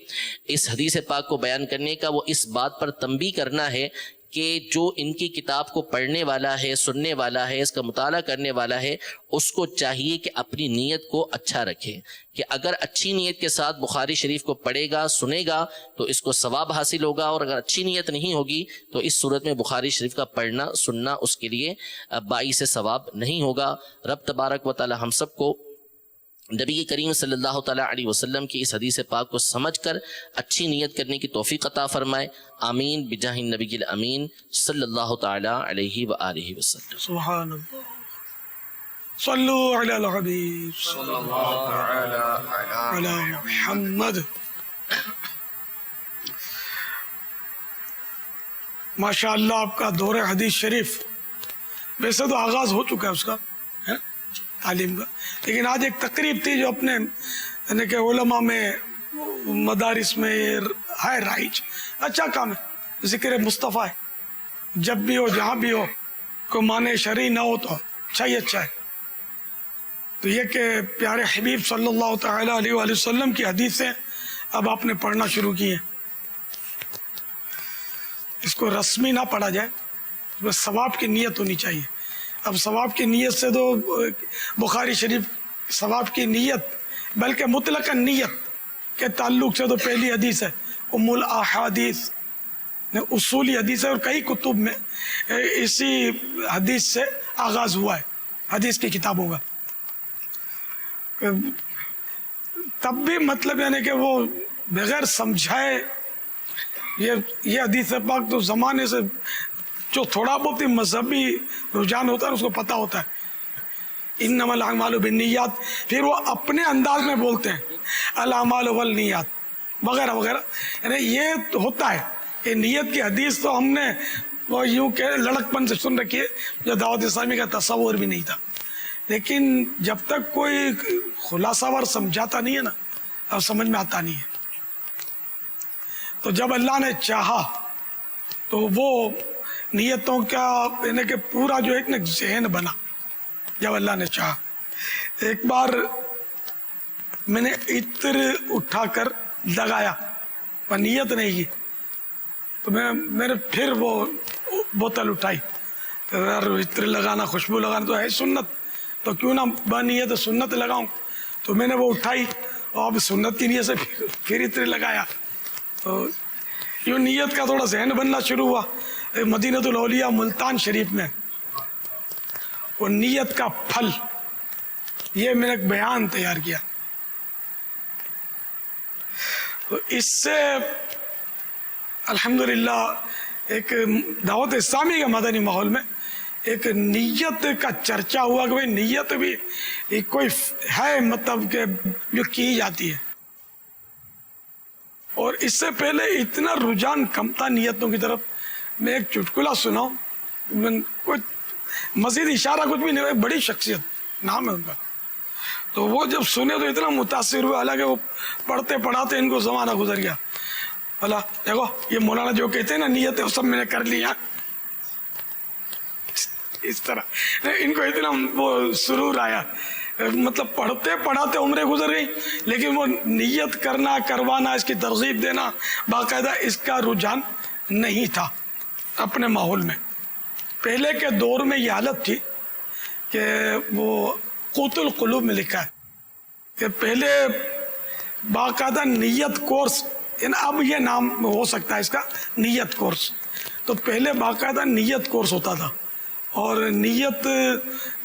S5: اس حدیث پاک کو بیان کرنے کا وہ اس بات پر تنبیہ کرنا ہے کہ جو ان کی کتاب کو پڑھنے والا ہے، سننے والا ہے، اس کا مطالعہ کرنے والا ہے، اس کو چاہیے کہ اپنی نیت کو اچھا رکھے، کہ اگر اچھی نیت کے ساتھ بخاری شریف کو پڑھے گا، سنے گا تو اس کو ثواب حاصل ہوگا، اور اگر اچھی نیت نہیں ہوگی تو اس صورت میں بخاری شریف کا پڑھنا سننا اس کے لیے باعث ثواب نہیں ہوگا. رب تبارک و تعالی ہم سب کو نبی کریم صلی اللہ تعالیٰ علیہ وسلم کی اس حدیث پاک کو سمجھ کر اچھی نیت کرنے کی توفیق عطا فرمائے. آمین بجاہ النبی الامین صلی اللہ تعالیٰ علیہ وآلہ وسلم.
S2: سبحان اللہ، صلو علی الحبیب صلی اللہ علی محمد. ماشاء اللہ آپ کا دور حدیث شریف ویسے تو آغاز ہو چکا ہے اس کا تعلیم کا، لیکن آج ایک تقریب تھی جو اپنے یعنی کہ علماء میں مدارس میں ہے رائج، اچھا کام ہے، ذکر مصطفیٰ ہے، جب بھی ہو جہاں بھی ہو کوئی معنی شرعی نہ ہو تو اچھا ہی اچھا ہے. تو یہ کہ پیارے حبیب صلی اللہ تعالیٰ علیہ وآلہ وسلم کی حدیثیں اب آپ نے پڑھنا شروع کی ہیں. اس کو رسمی نہ پڑھا جائے، اس میں ثواب کی نیت ہونی چاہیے. اب ثواب کی نیت سے تو بخاری شریف ثواب کی نیت بلکہ مطلق نیت کے تعلق سے تو پہلی حدیث ہے ام الاحادیث، اصولی حدیث ہے، اور کئی کتب میں اسی حدیث سے آغاز ہوا ہے حدیث کی کتابوں کا. تب بھی مطلب یعنی کہ وہ بغیر سمجھائے یہ حدیث پاک تو زمانے سے جو تھوڑا بہت ہی مذہبی رجحان ہوتا ہے اس کو پتہ ہوتا ہے. انما الاعمال بالنیات، پھر وہ اپنے انداز میں بولتے ہیں الاعمال والنیات وغیرہ وغیرہ. یعنی یہ ہوتا ہے کہ نیت کی حدیث تو ہم نے وہ یوں کہ لڑک پن سے سن رکھی ہے جو دعوت اسلامی کا تصور بھی نہیں تھا. لیکن جب تک کوئی خلاصہ وار سمجھاتا نہیں ہے نا اب سمجھ میں آتا نہیں ہے. تو جب اللہ نے چاہا تو وہ نیتوں کا یعنی کہ پورا جو ایک ذہن بنا جب اللہ نے چاہا. ایک بار میں نے عطر اٹھا کر لگایا پر نیت نہیں کی تو میں نے پھر وہ بوتل اٹھائی. عطر لگانا خوشبو لگانا تو ہے سنت، تو کیوں نہ بنیت سنت لگاؤں. تو میں نے وہ اٹھائی اور اب سنت کی نیت سے پھر اتنے لگایا. تو یوں نیت کا تھوڑا ذہن بننا شروع ہوا. مدینۃ الاولیاء ملتان شریف میں وہ نیت کا پھل، یہ میں نے ایک بیان تیار کیا. تو اس سے الحمدللہ ایک دعوت اسلامی کے مدنی ماحول میں ایک نیت کا چرچا ہوا کہ بھئی نیت بھی ایک کوئی ہے مطلب کہ جو کی جاتی ہے. اور اس سے پہلے اتنا رجحان کم تھا نیتوں کی طرف. میں ایک چٹکلا سناؤں، کوئی مزید اشارہ کچھ بھی نہیں، ایک بڑی شخصیت نام ہے ان کا. تو وہ جب سنے تو اتنا متاثر ہوئے، حالانکہ وہ پڑھتے پڑھاتے ان کو زمانہ گزر گیا. بولا دیکھو یہ مولانا جو کہتے ہیں نا نیت وہ سب میں نے کر لیا. اس طرح ان کو اتنا وہ سرور آیا، مطلب پڑھتے پڑھاتے عمریں گزر گئی، لیکن وہ نیت کرنا کروانا اس کی ترغیب دینا باقاعدہ اس کا رجحان نہیں تھا اپنے ماحول میں. پہلے کے دور میں یہ حالت تھی کہ وہ قوت القلوب میں لکھا ہے کہ پہلے باقاعدہ نیت کورس، اب یہ نام ہو سکتا ہے اس کا نیت کورس. تو پہلے باقاعدہ نیت کورس ہوتا تھا اور نیت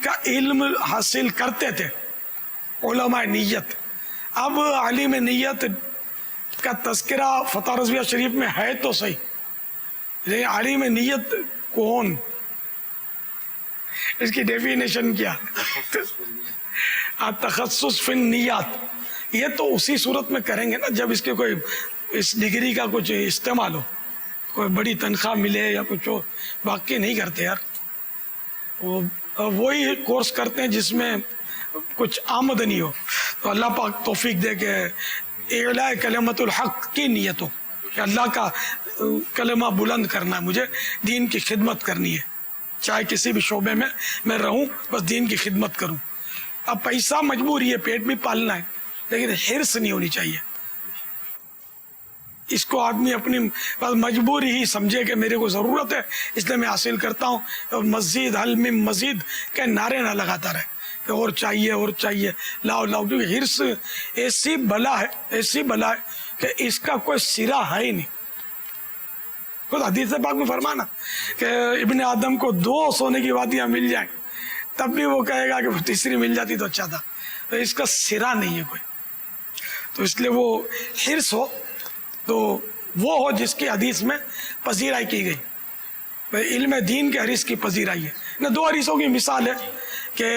S2: کا علم حاصل کرتے تھے علماء نیت. اب عالم نیت کا تذکرہ فتح رضویہ شریف میں ہے تو صحیح، لیکن عالم نیت کون، اس کی ڈیفینیشن کیا؟ تخصص فی النیات. یہ تو اسی صورت میں کریں گے نا جب اس کے کوئی اس ڈگری کا کچھ استعمال ہو، کوئی بڑی تنخواہ ملے یا کچھ ہو. باقی نہیں کرتے یار، وہی کورس کرتے ہیں جس میں کچھ آمدنی ہو. تو اللہ پاک توفیق دے کہ اعلاء کلمت الحق کی نیت ہو کہ اللہ کا کلمہ بلند کرنا ہے، مجھے دین کی خدمت کرنی ہے، چاہے کسی بھی شعبے میں میں رہوں، بس دین کی خدمت کروں. اب پیسہ مجبوری ہے، پیٹ بھی پالنا ہے، لیکن حرص نہیں ہونی چاہیے. اس کو آدمی اپنی مجبوری ہی سمجھے کہ میرے کو ضرورت ہے اس لیے میں حاصل کرتا ہوں، اور مزید حل میں مزید کے نعرے نہ لگاتا رہے کہ اور چاہیے اور چاہیے، لاؤ لاؤ. کیونکہ حرص ایسی بلا ہے کہ اس کا کوئی سرا ہے ہی نہیں. خود حدیث پاک میں فرمانا کہ ابن آدم کو 2 سونے کی وادیاں مل جائیں تب بھی وہ کہے گا کہ تیسری مل جاتی تو اچھا تھا. تو اس کا سرا نہیں ہے کوئی. تو اس لیے وہ حرص ہو تو وہ ہو جس کی حدیث میں پذیرائی کی گئی. علم دین کے حرص کی پذیرائی ہے. 2 حریصوں کی مثال ہے کہ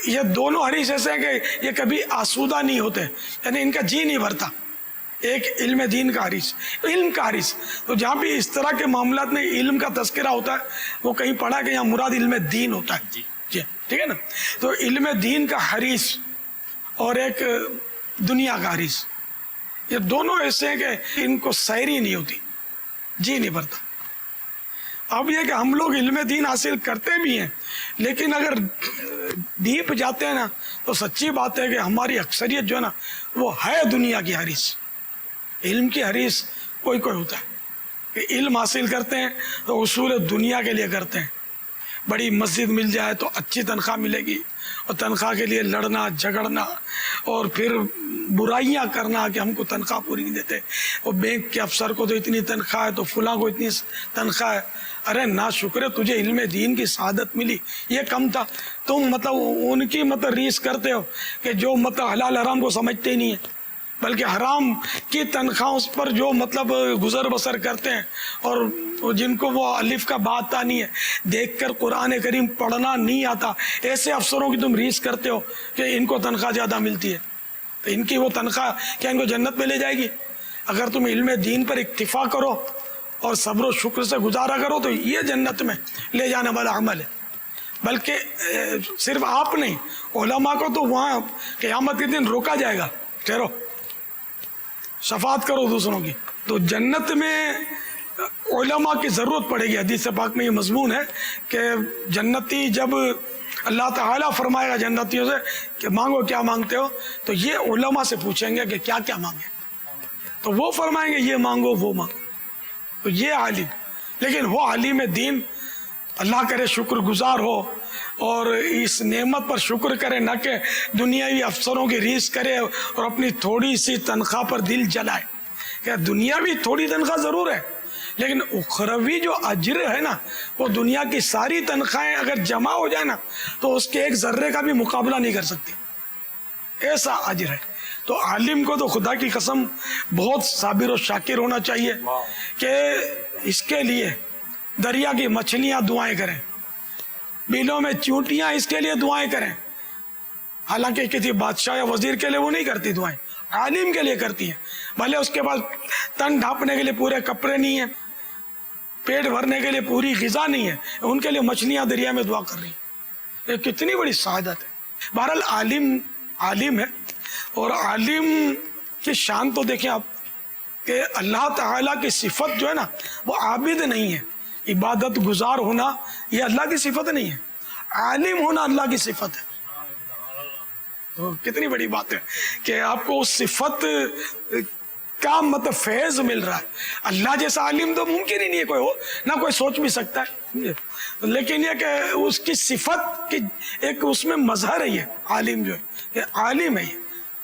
S2: یہ دونوں حریص ایسے ہیں کہ یہ کبھی آسودہ نہیں ہوتے، یعنی ان کا جی نہیں بھرتا. ایک علم دین کا حریص، علم کا حریص. تو جہاں بھی اس طرح کے معاملات میں علم کا تذکرہ ہوتا ہے وہ کہیں پڑھا کہ یہاں مراد علم دین ہوتا ہے. جی ٹھیک ہے نا. تو علم دین کا حریص اور ایک دنیا کا حریص، یہ دونوں ایسے ہیں کہ ان کو سیری نہیں ہوتی، جی نہیں بھرتا. اب یہ کہ ہم لوگ علم دین حاصل کرتے بھی ہیں، لیکن اگر ڈیپ جاتے ہیں نا تو سچی بات ہے کہ ہماری اکثریت جو ہے نا وہ ہے دنیا کی حریص. علم کی حریص کوئی ہوتا ہے کہ علم حاصل کرتے ہیں تو اصول دنیا کے لیے کرتے ہیں. بڑی مسجد مل جائے تو اچھی تنخواہ ملے گی، اور تنخواہ کے لیے لڑنا جھگڑنا اور پھر برائیاں کرنا کہ ہم کو تنخواہ پوری نہیں دیتے، اور بینک کے افسر کو تو اتنی تنخواہ ہے تو فلاں کو اتنی تنخواہ ہے. ارے نا شکر ہے تجھے علم دین کی سعادت ملی، یہ کم تھا. تم مطلب ان کی ریس کرتے ہو کہ جو مطلب حلال حرام کو سمجھتے ہی نہیں ہے، بلکہ حرام کی تنخواہوں پر جو مطلب گزر بسر کرتے ہیں، اور جن کو وہ الف کا با آتا نہیں ہے، دیکھ کر قرآن کریم پڑھنا نہیں آتا، ایسے افسروں کی تم ریس کرتے ہو کہ ان کو تنخواہ زیادہ ملتی ہے. تو ان کی وہ تنخواہ کیا ان کو جنت میں لے جائے گی؟ اگر تم علم دین پر اکتفا کرو اور صبر و شکر سے گزارا کرو تو یہ جنت میں لے جانے والا عمل ہے. بلکہ صرف آپ نہیں، علماء کو تو وہاں قیامت کے دن روکا جائے گا، ٹھہرو شفاعت کرو دوسروں کی. تو جنت میں علماء کی ضرورت پڑے گی. حدیث پاک میں یہ مضمون ہے کہ جنتی جب اللہ تعالیٰ فرمائے گا جنتیوں سے کہ مانگو کیا مانگتے ہو، تو یہ علماء سے پوچھیں گے کہ کیا کیا مانگے، تو وہ فرمائیں گے یہ مانگو وہ مانگو. تو یہ عالم، لیکن وہ عالم دین اللہ کرے شکر گزار ہو اور اس نعمت پر شکر کرے، نہ کہ دنیاوی افسروں کی ریس کرے اور اپنی تھوڑی سی تنخواہ پر دل جلائے. کہ دنیاوی تھوڑی تنخواہ ضرور ہے، لیکن اخروی جو اجر ہے نا، وہ دنیا کی ساری تنخواہیں اگر جمع ہو جائے نا تو اس کے ایک ذرے کا بھی مقابلہ نہیں کر سکتی، ایسا اجر ہے. تو عالم کو تو خدا کی قسم بہت صابر و شاکر ہونا چاہیے کہ اس کے لیے دریا کی مچھلیاں دعائیں کریں، بیلوں میں چونٹیاں اس کے لیے دعائیں کریں. حالانکہ کسی بادشاہ یا وزیر کے لیے وہ نہیں کرتی دعائیں، عالم کے لیے کرتی ہیں. بھلے اس کے پاس تن ڈھانپنے کے لیے پورے کپڑے نہیں ہیں، پیٹ بھرنے کے لیے پوری غذا نہیں ہے، ان کے لیے مچھلیاں دریا میں دعا کر رہی ہیں. یہ کتنی بڑی سعادت ہے. بہرحال عالم ہے، اور عالم کی شان تو دیکھیں آپ کہ اللہ تعالیٰ کی صفت جو ہے نا وہ عابد نہیں ہے. عبادت گزار ہونا یہ اللہ کی صفت نہیں ہے، عالم ہونا اللہ کی صفت ہے. تو کتنی بڑی بات ہے کہ آپ کو اس صفت کا مطلب فیض مل رہا ہے. اللہ جیسا عالم تو ممکن ہی نہیں ہے کوئی ہو، نہ کوئی سوچ بھی سکتا ہے. لیکن یہ کہ اس کی صفت کی ایک اس میں مظہر ہے، یہ عالم جو ہے یہ عالم ہے.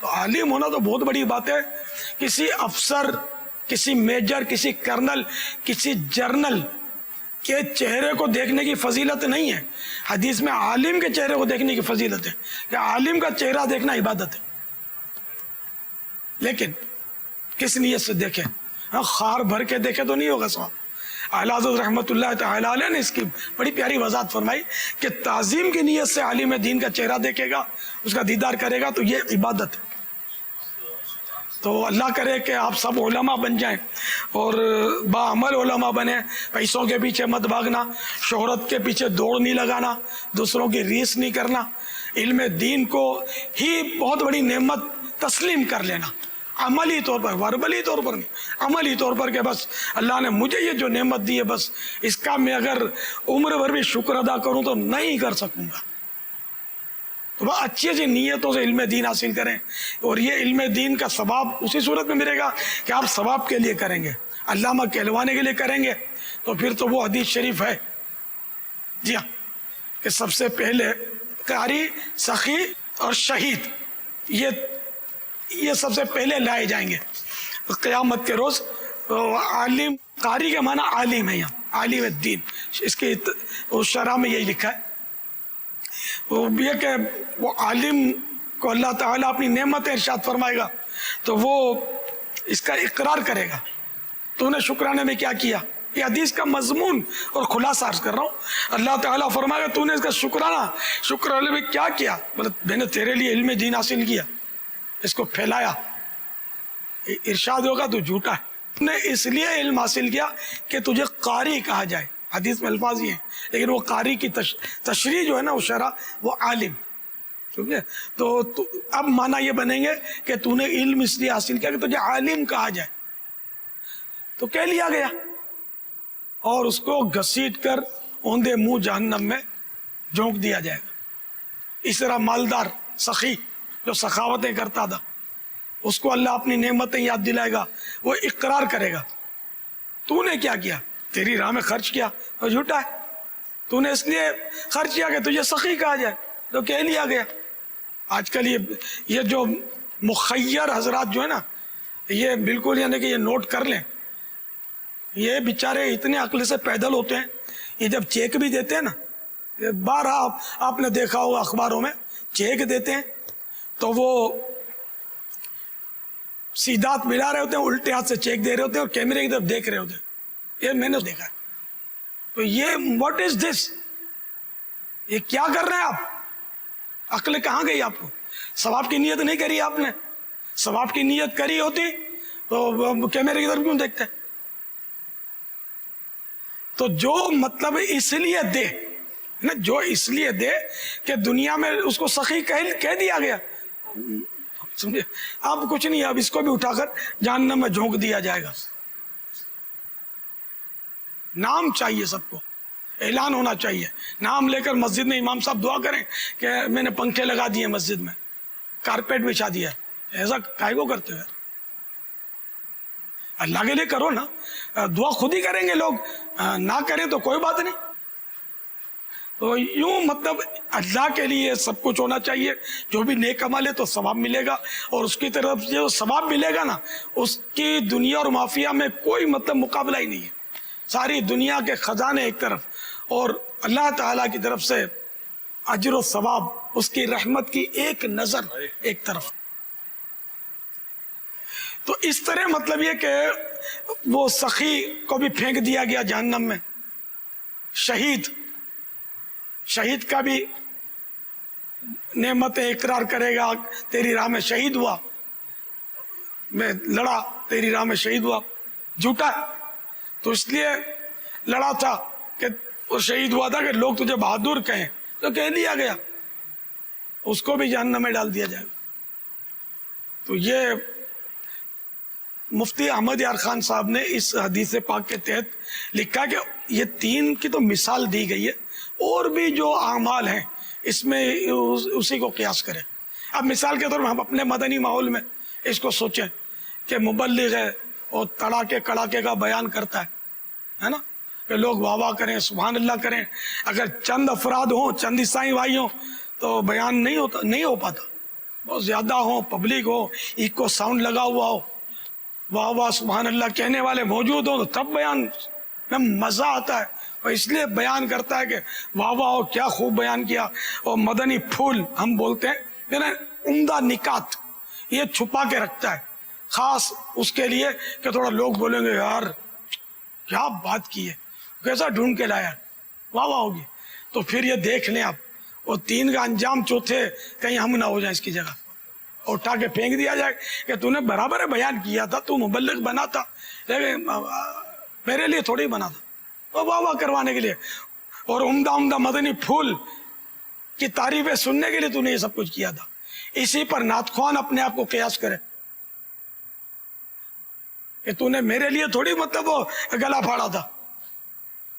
S2: تو عالم ہونا تو بہت بڑی بات ہے. کسی افسر، کسی میجر، کسی کرنل، کسی جرنل کے چہرے کو دیکھنے کی فضیلت نہیں ہے. حدیث میں عالم کے چہرے کو دیکھنے کی فضیلت ہے کہ عالم کا چہرہ دیکھنا عبادت ہے. لیکن کس نیت سے دیکھیں؟ خار بھر کے دیکھے تو نہیں ہوگا ثواب. اعلیٰ حضرت رحمۃ اللہ تعالیٰ علیہ نے اس کی بڑی پیاری وضاحت فرمائی کہ تعظیم کی نیت سے عالم دین کا چہرہ دیکھے گا، اس کا دیدار کرے گا تو یہ عبادت ہے. تو اللہ کرے کہ آپ سب علماء بن جائیں اور باعمل علماء بنے. پیسوں کے پیچھے مت بھاگنا، شہرت کے پیچھے دوڑ نہیں لگانا، دوسروں کی ریس نہیں کرنا. علم دین کو ہی بہت بڑی نعمت تسلیم کر لینا، عملی طور پر، وربلی طور پر نہیں، عملی طور پر کہ بس اللہ نے مجھے یہ جو نعمت دی ہے بس اس کا میں اگر عمر بھر بھی شکر ادا کروں تو نہیں کر سکوں گا. تو بس اچھی اچھی نیتوں سے علم دین حاصل کریں، اور یہ علم دین کا ثواب اسی صورت میں ملے گا کہ آپ ثواب کے لیے کریں گے، علامہ کہلوانے کے لیے کریں گے. تو پھر تو وہ حدیث شریف ہے جی ہاں کہ سب سے پہلے قاری، سخی اور شہید یہ سب سے پہلے لائے جائیں گے قیامت کے روز. عالم، قاری کا معنی عالم ہے، یہاں عالم الدین، اس کی شرح میں یہی لکھا ہے. وہ یہ کہ وہ عالم کو اللہ تعالیٰ اپنی نعمت ارشاد فرمائے گا تو وہ اس کا اقرار کرے گا. تو نے شکرانے میں کیا کیا؟ یہ حدیث کا مضمون اور خلاصہ عرض کر رہا ہوں. اللہ تعالیٰ فرمائے گا تو نے اس کا شکرانے میں کیا کیا؟ مطلب میں نے تیرے لیے علم دین حاصل کیا، اس کو پھیلایا. ارشاد ہوگا تو جھوٹا ہے، تو نے اس لیے علم حاصل کیا کہ تجھے قاری کہا جائے. حدیث میں الفاظ یہ ہیں، لیکن وہ قاری کی تشریح جو ہے نا وہ شرح وہ عالم. تو اب معنی یہ بنیں گے کہ تو نے علم اس لیے حاصل کیا کہ تجھے عالم کہا جائے. تو کہہ لیا گیا اور اس کو گھسیٹ کر اوندے منہ جہنم میں جھونک دیا جائے گا. اس طرح مالدار سخی جو سخاوتیں کرتا تھا اس کو اللہ اپنی نعمتیں یاد دلائے گا، وہ اقرار کرے گا تو نے کیا کیا؟ تیری راہ میں خرچ کیا، اور جھوٹا ہے، تو نے اس لیے خرچ کیا کہ تجھے سخی کہا جائے. تو کہہ لیا گیا. آج کل یہ جو مخیر حضرات جو ہے نا یہ بالکل یعنی کہ یہ نوٹ کر لیں، یہ بیچارے اتنے عقل سے پیدل ہوتے ہیں. یہ جب چیک بھی دیتے ہیں نا، بارہ آپ نے دیکھا ہوگا اخباروں میں چیک دیتے ہیں تو وہ سیدھا ہاتھ ملا رہے ہوتے ہیں، الٹے ہاتھ سے چیک دے رہے ہوتے ہیں اور کیمرے کی طرف دیکھ رہے ہوتے ہیں. یہ میں نے دیکھا ہے. تو یہ واٹ از دس؟ یہ کیا کر رہے ہیں آپ؟ عقل کہاں گئی آپ کو؟ ثواب کی نیت نہیں کری آپ نے. ثواب کی نیت کری ہوتی تو کیمرے کی طرف کیوں دیکھتے؟ تو جو مطلب اس لیے دے نا، جو اس لیے دے کہ دنیا میں اس کو سخی کہہ دیا گیا، سمجھے؟ اب کچھ نہیں، اب اس کو بھی اٹھا کر جہنم میں جھونک دیا جائے گا. نام چاہیے، سب کو اعلان ہونا چاہیے. نام لے کر مسجد میں امام صاحب دعا کریں کہ میں نے پنکھے لگا دیے مسجد میں، کارپیٹ بچھا دیا. ایسا کائے کو کرتے ہو؟ اللہ کے لیے کرو نا. دعا خود ہی کریں گے لوگ، نہ کریں تو کوئی بات نہیں. تو یوں مطلب اللہ کے لیے سب کچھ ہونا چاہیے. جو بھی نیک عمل ہے تو ثواب ملے گا, اور اس کی طرف جو ثواب ملے گا نا, اس کی دنیا اور مافیا میں کوئی مطلب مقابلہ ہی نہیں ہے. ساری دنیا کے خزانے ایک طرف, اور اللہ تعالیٰ کی طرف سے اجر و ثواب, اس کی رحمت کی ایک نظر ایک طرف. تو اس طرح مطلب یہ کہ وہ سخی کو بھی پھینک دیا گیا جہنم میں. شہید کا بھی نعمت اقرار کرے گا, تیری راہ میں شہید ہوا, میں لڑا تیری راہ میں شہید ہوا. جھوٹا تو اس لیے لڑا تھا کہ وہ شہید ہوا تھا کہ لوگ تجھے بہادر کہیں, تو کہہ دیا گیا, اس کو بھی جہنم میں ڈال دیا جائے گا. تو یہ مفتی احمد یار خان صاحب نے اس حدیث پاک کے تحت لکھا کہ یہ تین کی تو مثال دی گئی ہے, اور بھی جو اعمال ہیں اس میں اسی کو قیاس کریں. اب مثال کے طور پر ہم اپنے مدنی ماحول میں اس کو سوچیں کہ مبلغ ہے اور تڑاکے کڑاکے کا بیان کرتا ہے نا, کہ لوگ واہ واہ کریں, سبحان اللہ کریں. اگر چند افراد ہوں, چند عیسائی بھائی ہوں, تو بیان نہیں ہو پاتا. بہت زیادہ ہوں, پبلک ہو, ایکو ساؤنڈ لگا ہوا ہو, واہ واہ سبحان اللہ کہنے والے موجود ہوں, تو تب بیان میں مزہ آتا ہے. اور اس لیے بیان کرتا ہے کہ واہ واہ ہو, کیا خوب بیان کیا. اور مدنی پھول ہم بولتے ہیں, عمدہ نکات یہ چھپا کے رکھتا ہے, خاص اس کے لیے کہ تھوڑا لوگ بولیں گے یار کیا بات کی ہے, کیسا ڈھونڈ کے لایا, واہ واہ ہوگی. تو پھر یہ دیکھ لیں آپ, وہ تین کا انجام چوتھے کہیں ہم نہ ہو جائیں اس کی جگہ, اٹھا کے پھینک دیا جائے کہ تو نے برابر بیان کیا تھا, تو مبلغ بنا تھا, لیکن میرے لیے تھوڑی بنا تھا, وہ واہ واہ کروانے کے لیے. اور عمدہ عمدہ مدنی پھول کی تعریفیں سننے کے لیے تو نے یہ سب کچھ کیا تھا. اسی پر نعت خوان اپنے آپ کو قیاس کرے کہ تو نے میرے لیے تھوڑی مطلب وہ گلا پھاڑا تھا.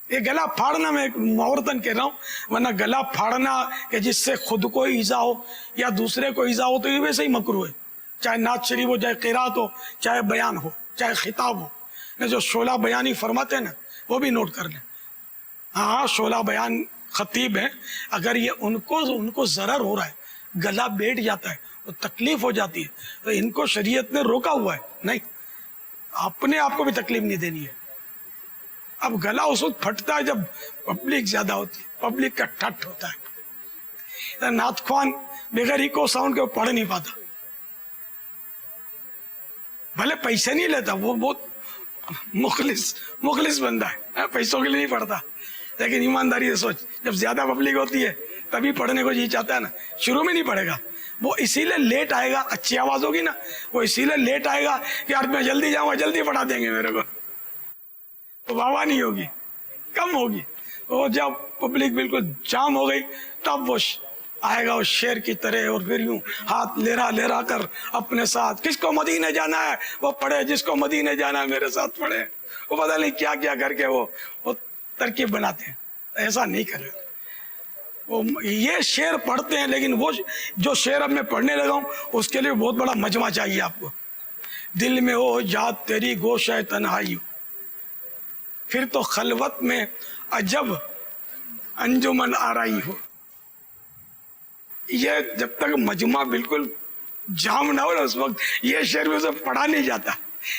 S2: یہ گلا پھاڑنا میں معورتن کہہ رہا ہوں, ورنہ گلا پھاڑنا کہ جس سے خود کو ایذا ہو یا دوسرے کو ایذا ہو تو یہ ویسے ہی مکروہ ہے, چاہے نعت شریف ہو, چاہے قرات ہو, چاہے بیان ہو, چاہے خطاب ہو. جو شعلہ بیانی فرماتے ہیں نا وہ بھی نوٹ کر لیں. ہاں شعلہ بیان خطیب ہیں, اگر یہ ان کو ضرر ہو رہا ہے, گلا بیٹھ جاتا ہے, تکلیف ہو جاتی ہے, تو ان کو شریعت نے روکا ہوا ہے. نہیں, اپنے آپ کو بھی تکلیف نہیں دینی ہے. اب گلا اس وقت پھٹتا ہے جب پبلک زیادہ ہوتی ہے, پبلک کا ٹھٹ ہوتا ہے. نعت خوان بغیر ایکو ساؤنڈ کے پڑھ نہیں پاتا, بھلے پیسے نہیں لیتا, وہ بہت مخلص بندہ ہے, پیسوں کے لیے نہیں پڑھتا, لیکن ایمانداری سے سوچ, جب زیادہ پبلک ہوتی ہے تبھی پڑھنے کو جی چاہتا ہے نا, شروع میں نہیں پڑھے گا. وہ اسی لیے لیٹ آئے گا, اچھی آواز ہوگی نا, وہ اسی لیے لیٹ آئے گا کہ یار میں جلدی جاؤں گا, جلدی پڑھا دیں گے میرے کو, تو واہ نہیں ہوگی, کم ہوگی. اور جب پبلک بالکل جام ہو گئی تب وہ آئے گا اس شیر کی طرح, اور پھر یوں ہاتھ لہرا کر اپنے ساتھ, کس کو مدینے جانا ہے وہ پڑھے, جس کو مدینے جانا ہے میرے ساتھ پڑھے. وہ پتہ نہیں کیا کیا کر کے وہ ترکیب بناتے ہیں. ایسا نہیں کرے. وہ یہ شعر پڑھتے ہیں, لیکن وہ جو شعر اب میں پڑھنے لگا ہوں اس کے لیے بہت بڑا مجمع چاہیے آپ کو. دل میں ہو یاد تیری گوشہ تنہائی ہو, پھر تو خلوت میں عجب انجمن آرائی ہو. یہ جب تک مجمع بالکل جام نہ ہو نا, اس وقت یہ شعر میں اسے پڑھا نہیں جاتا.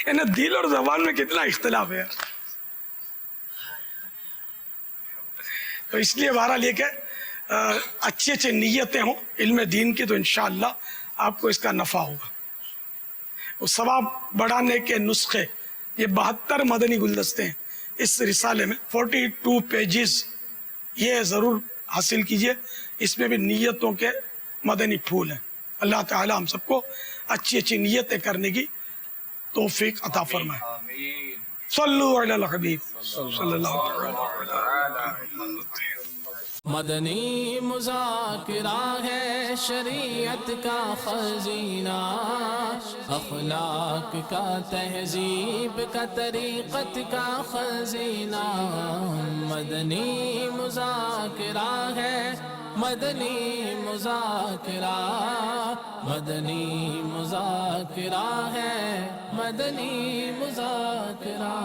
S2: یعنی دل اور زبان میں کتنا اختلاف ہے یار. تو اس لیے بہرحال یہ کہ اچھی نیتیں ہوں علم دین کی, تو انشاءاللہ آپ کو اس کا نفع ہوگا. وہ ثواب بڑھانے کے نسخے, یہ 72 مدنی گلدستے ہیں اس رسالے میں, 42 پیجز, یہ ضرور حاصل کیجئے. اس میں بھی نیتوں کے مدنی پھول ہیں. اللہ تعالی ہم سب کو اچھی نیتیں کرنے کی توفیق عطا فرمائے. صلو علی الحبیب صلی اللہ علیہ وسلم.
S1: مدنی مذاکرہ ہے شریعت کا خزینہ, اخلاق کا تہذیب کا طریقت کا خزینہ. مدنی مذاکرہ ہے, مدنی مذاکرہ, مدنی مذاکرہ ہے, مدنی مذاکرہ.